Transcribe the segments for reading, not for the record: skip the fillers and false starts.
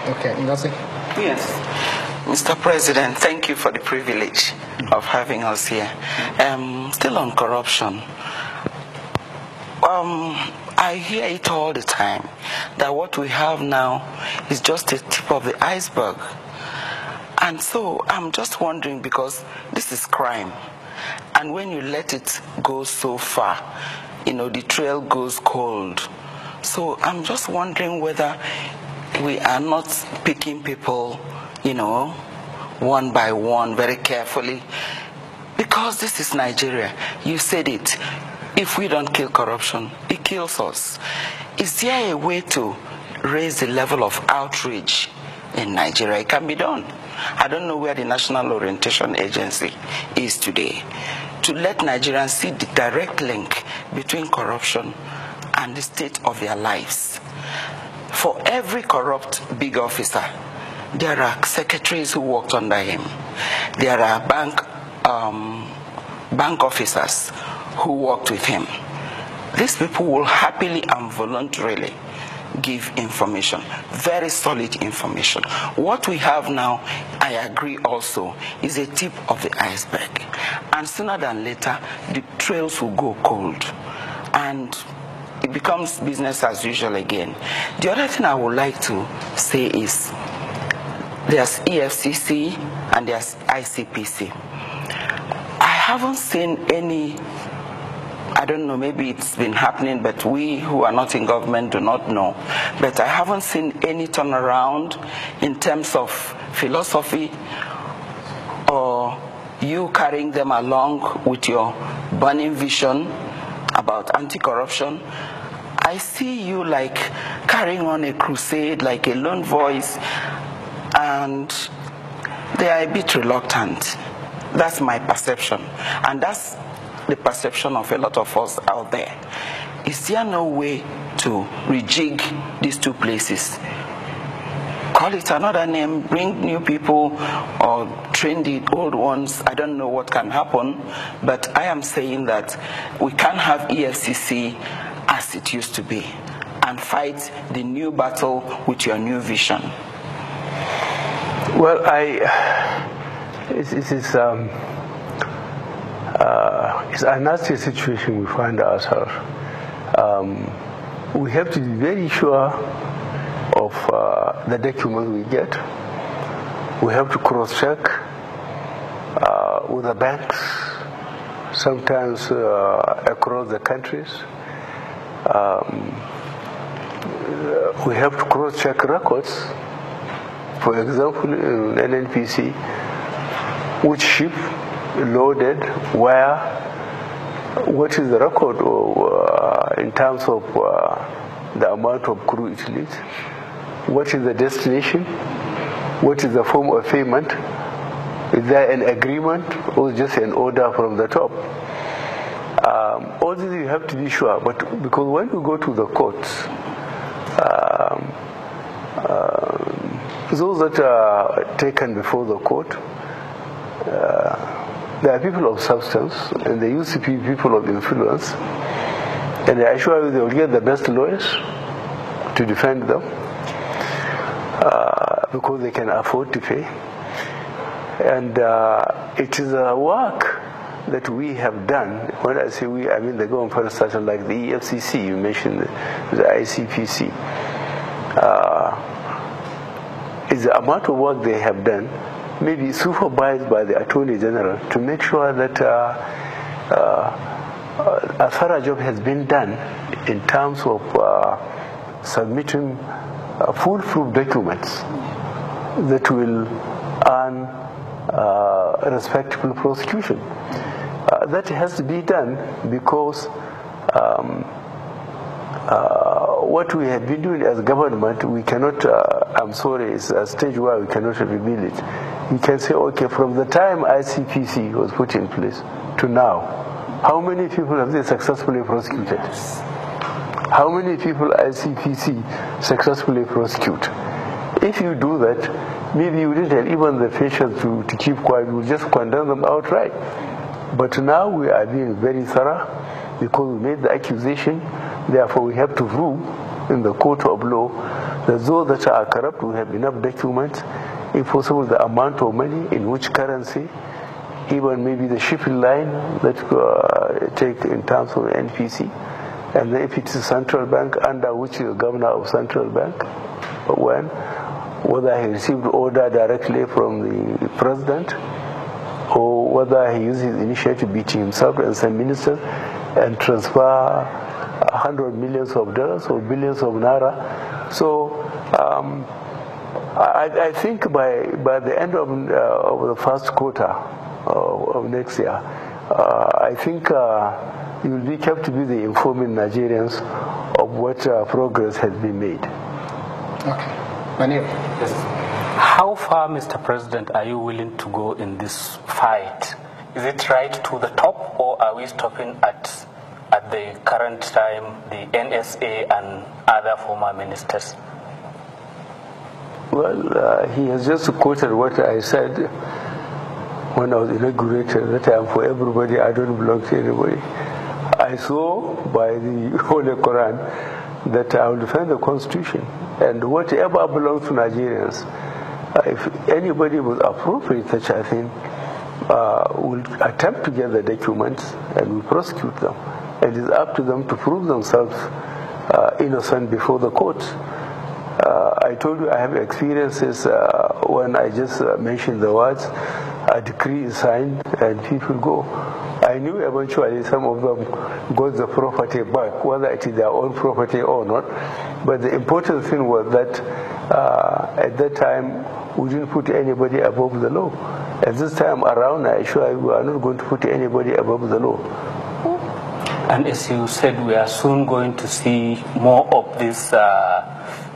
Okay, Ngozi? Yes. Mr. President, thank you for the privilege of having us here. Still on corruption. I hear it all the time, that what we have now is just the tip of the iceberg. And so I'm just wondering, because this is crime, and when you let it go so far, the trail goes cold. So I'm just wondering whether we are not picking people, one by one, very carefully, because this is Nigeria. You said it. If we don't kill corruption, it kills us. Is there a way to raise the level of outreach in Nigeria? It can be done. I don't know where the National Orientation Agency is today, to let Nigerians see the direct link between corruption and the state of their lives. For every corrupt big officer, there are secretaries who worked under him. There are bank officers who worked with him. These people will happily and voluntarily give information, very solid information. What we have now, I agree also, is a tip of the iceberg. And sooner than later, the trails will go cold. And it becomes business as usual again. The other thing I would like to say is, there's EFCC and there's ICPC. I haven't seen any, I don't know, maybe it's been happening, but we who are not in government do not know. But I haven't seen any turnaround in terms of philosophy or you carrying them along with your burning vision about anti-corruption. I see you like carrying on a crusade, like a lone voice, and they are a bit reluctant. That's my perception. And that's the perception of a lot of us out there. Is there no way to rejig these two places? Call it another name, bring new people, or train the old ones. I don't know what can happen, but I am saying that we can't have EFCC as it used to be and fight the new battle with your new vision. Well, it's a nasty situation we find ourselves. We have to be very sure of the document we get. We have to cross-check with the banks, sometimes across the countries. We have to cross-check records. For example, in NNPC, which ship loaded, where, what is the record in terms of the amount of crew it leads, what is the destination, what is the form of payment, is there an agreement or just an order from the top? All this you have to be sure, but because when you go to the courts, those that are taken before the court, they are people of substance, and they used to be people of influence, and I assure you they will get the best lawyers to defend them because they can afford to pay. And it is a work that we have done. When I say we, I mean the government first started, like the EFCC, you mentioned the ICPC. Is the amount of work they have done, maybe supervised by the Attorney General, to make sure that a thorough job has been done in terms of submitting foolproof documents that will earn respectable prosecution. That has to be done because what we have been doing as government, we cannot, I'm sorry, it's a stage where we cannot reveal it. We can say, okay, from the time ICPC was put in place to now, how many people have they successfully prosecuted? How many people ICPC successfully prosecute? If you do that, maybe you didn't have even the patience to keep quiet, you just condemn them outright. But now we are being very thorough because we made the accusation, therefore we have to prove in the court of law those that are corrupt, we have enough documents, if possible, the amount of money, in which currency, even maybe the shipping line that take in terms of NPC, and then if it is central bank, under which the governor of central bank, whether he received order directly from the president, or whether he used his initiative between himself and some ministers and transfer $100 million or billions of naira. So I think by the end of the first quarter of next year, I think you will be kept busy informing Nigerians of what progress has been made. Okay. Manir. Yes. How far, Mr. President, are you willing to go in this fight? Is it right to the top, or are we stopping at the current time, the NSA and other former ministers? Well, he has just quoted what I said when I was inaugurated, that I am for everybody, I don't belong to anybody. I saw by the Holy Quran that I will defend the Constitution, and whatever belongs to Nigerians, if anybody will appropriate such a thing, will attempt to get the documents and will prosecute them. It is up to them to prove themselves innocent before the court. I told you I have experiences when I just mentioned the words, a decree is signed and people go. I knew eventually some of them got the property back, whether it is their own property or not. But the important thing was that at that time we didn't put anybody above the law. At this time around, I assure you, we are not going to put anybody above the law. And as you said, we are soon going to see more of these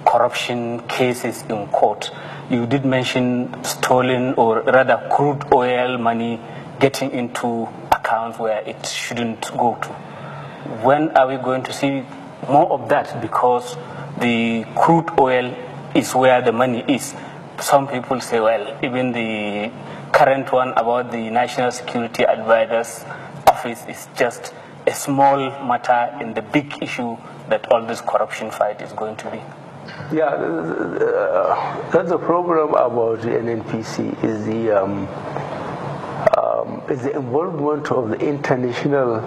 corruption cases in court. You did mention stolen, or rather crude oil money getting into accounts where it shouldn't go to. When are we going to see more of that? Because the crude oil is where the money is. Some people say, well, even the current one about the National Security Advisor's office is just a small matter in the big issue that all this corruption fight is going to be. Yeah, that's the problem about the NNPC is the involvement of the international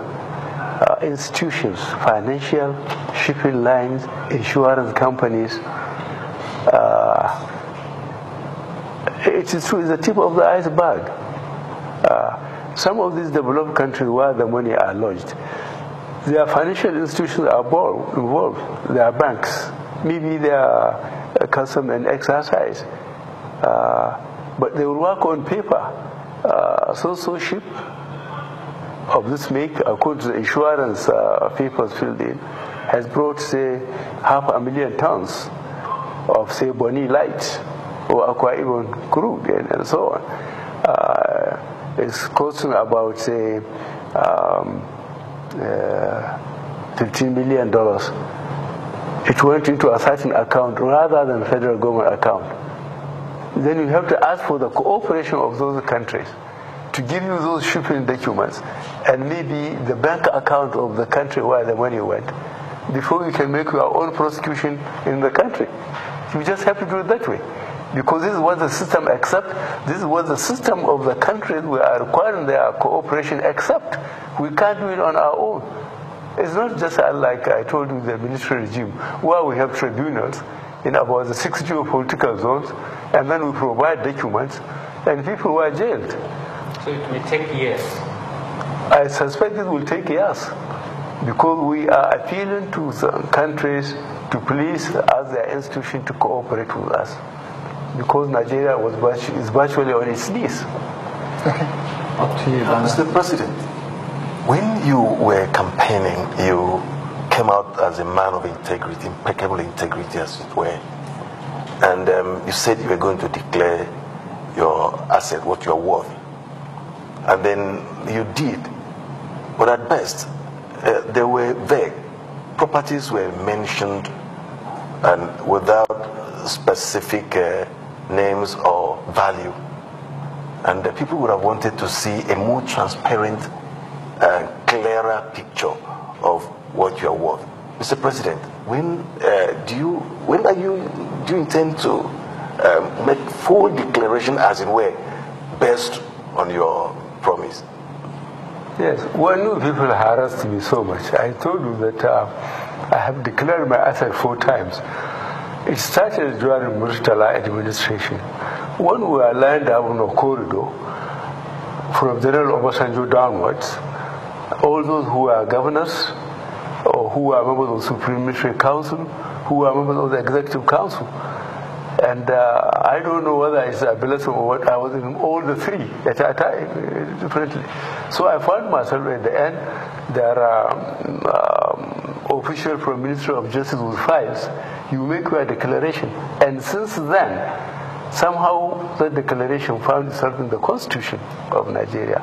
institutions, financial, shipping lines, insurance companies. It is true, it's the tip of the iceberg. Some of these developed countries where the money are lodged, their financial institutions are involved. There are banks, maybe they are custom and exercise, but they will work on paper. So ship of this make, according to the insurance papers filled in, has brought, say, 500,000 tons of, say, Bonny Light or Aqua Ibon crude and so on. It's costing about, say, $15 million. It went into a certain account rather than federal government account. Then you have to ask for the cooperation of those countries to give you those shipping documents and maybe the bank account of the country where the money went before you can make your own prosecution in the country. You just have to do it that way, because this is what the system accepts. This is what the system of the countries we are requiring their cooperation accept. We can't do it on our own. It's not just like I told you, the military regime, where we have tribunals in about the 6 geopolitical zones, and then we provide documents, and people were jailed. So it may take years. I suspect it will take years, because we are appealing to the countries to please ask their institution to cooperate with us, because Nigeria is virtually on its knees. Okay. Up to you, Mr. President, when you were campaigning, you came out as a man of integrity, impeccable integrity as it were. And you said you were going to declare your asset, what you're worth. And then you did. But at best, they were vague. Properties were mentioned and without specific names or value. And people would have wanted to see a more transparent and clearer picture of what you're worth. Mr. President, when do you intend to make full declaration, as in where, based on your promise? Yes, when people harassed me so much, I told you that I have declared my asset 4 times. It started during Murtala administration. When we were lined up on a corridor from General Obasanjo downwards, all those who are governors or who are members of the Supreme Military Council, who are members of the Executive Council, and I don't know whether it's a blessing or what, I was in all the 3 at a time, differently. So I found myself at the end, there are officials from Ministry of Justice with files. You make your declaration. And since then, somehow that declaration found itself in the Constitution of Nigeria.